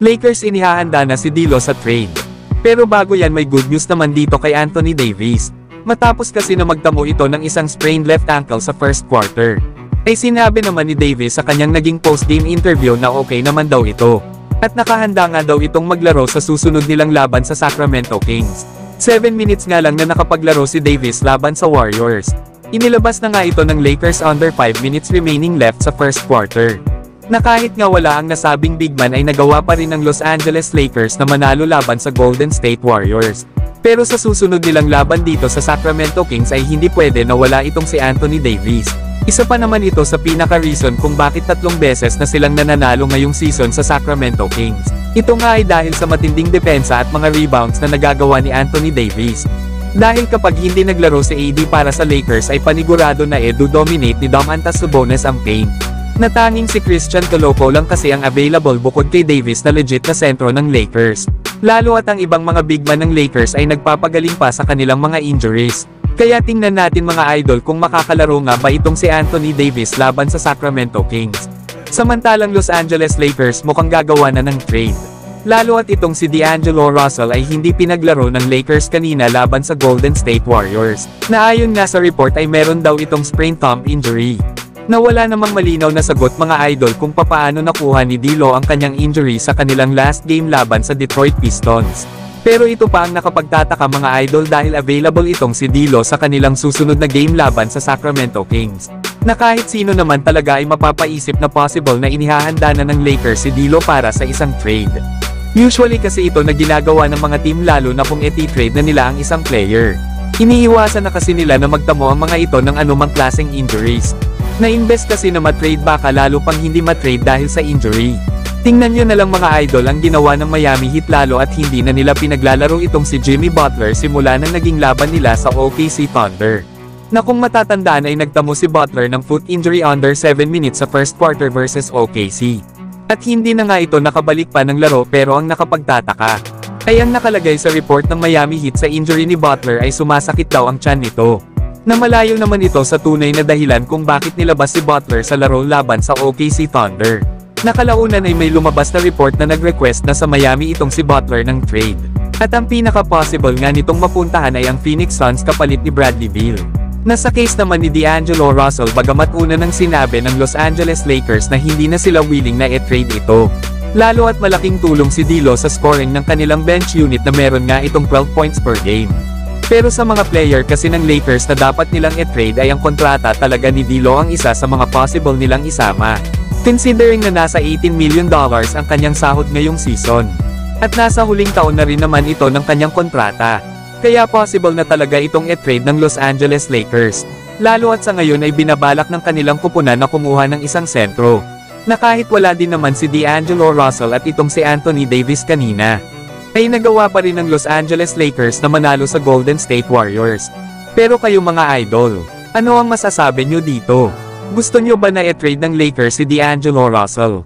Lakers inihahanda na si D'Lo sa trade. Pero bago yan may good news naman dito kay Anthony Davis. Matapos kasi na magtamo ito ng isang sprained left ankle sa first quarter, ay sinabi naman ni Davis sa kanyang naging post-game interview na okay naman daw ito. At nakahanda nga daw itong maglaro sa susunod nilang laban sa Sacramento Kings. 7 minutes nga lang na nakapaglaro si Davis laban sa Warriors. Inilabas na nga ito ng Lakers under 5 minutes remaining left sa first quarter. Na kahit nga wala ang nasabing big man ay nagawa pa rin ng Los Angeles Lakers na manalo laban sa Golden State Warriors. Pero sa susunod nilang laban dito sa Sacramento Kings ay hindi pwede na wala itong si Anthony Davis. Isa pa naman ito sa pinaka-reason kung bakit 3 beses na silang nananalo ngayong season sa Sacramento Kings. Ito nga ay dahil sa matinding depensa at mga rebounds na nagagawa ni Anthony Davis. Dahil kapag hindi naglaro si AD para sa Lakers ay panigurado na dominate ni Domantas Sabonis ang paint. Na tanging si Christian Coloco lang kasi ang available bukod kay Davis na legit na sentro ng Lakers. Lalo at ang ibang mga big man ng Lakers ay nagpapagaling pa sa kanilang mga injuries. Kaya tingnan natin mga idol kung makakalaro nga ba itong si Anthony Davis laban sa Sacramento Kings. Samantalang Los Angeles Lakers mukhang gagawa na ng trade. Lalo at itong si D'Angelo Russell ay hindi pinaglaro ng Lakers kanina laban sa Golden State Warriors. Na ayon nga sa report ay meron daw itong sprained thumb injury. Na wala namang malinaw na sagot mga idol kung papaano nakuha ni D'Lo ang kanyang injury sa kanilang last game laban sa Detroit Pistons. Pero ito pa ang nakapagtataka mga idol dahil available itong si D'Lo sa kanilang susunod na game laban sa Sacramento Kings. Na kahit sino naman talaga ay mapapaisip na possible na inihahanda na ng Lakers si D'Lo para sa isang trade. Usually kasi ito na ginagawa ng mga team lalo na kung trade na nila ang isang player. Iniiwasan na kasi nila na magtamo ang mga ito ng anumang klaseng injuries. Na-invest kasi na matrade baka lalo pang hindi matrade dahil sa injury. Tingnan nyo na lang mga idol ang ginawa ng Miami Heat lalo at hindi na nila pinaglalaro itong si Jimmy Butler simula nang naging laban nila sa OKC Thunder. Na kung matatandaan ay nagtamo si Butler ng foot injury under 7 minutes sa first quarter versus OKC. At hindi na nga ito nakabalik pa ng laro pero ang nakapagtataka ay ang nakalagay sa report ng Miami Heat sa injury ni Butler ay sumasakit daw ang tiyan nito. Na malayo naman ito sa tunay na dahilan kung bakit nilabas si Butler sa laro laban sa OKC Thunder. Nakalaunan ay may lumabas na report na nag-request na sa Miami itong si Butler ng trade. At ang pinaka-possible nga nitong mapuntahan ay ang Phoenix Suns kapalit ni Bradley Beal. Nasa case naman ni D'Angelo Russell bagamat una nang sinabi ng Los Angeles Lakers na hindi na sila willing na i-trade ito. Lalo at malaking tulong si D'Lo sa scoring ng kanilang bench unit na meron nga itong 12 points per game. Pero sa mga player kasi ng Lakers na dapat nilang i-trade ay ang kontrata talaga ni D'Lo ang isa sa mga possible nilang isama. Considering na nasa $18 million ang kanyang sahod ngayong season. At nasa huling taon na rin naman ito ng kanyang kontrata. Kaya possible na talaga itong i-trade ng Los Angeles Lakers. Lalo at sa ngayon ay binabalak ng kanilang kupunan na kumuha ng isang sentro. Na kahit wala din naman si D'Angelo Russell at itong si Anthony Davis kanina, ay nagawa pa rin ng Los Angeles Lakers na manalo sa Golden State Warriors. Pero kayo mga idol, ano ang masasabi nyo dito? Gusto nyo ba na i-trade ng Lakers si D'Angelo Russell?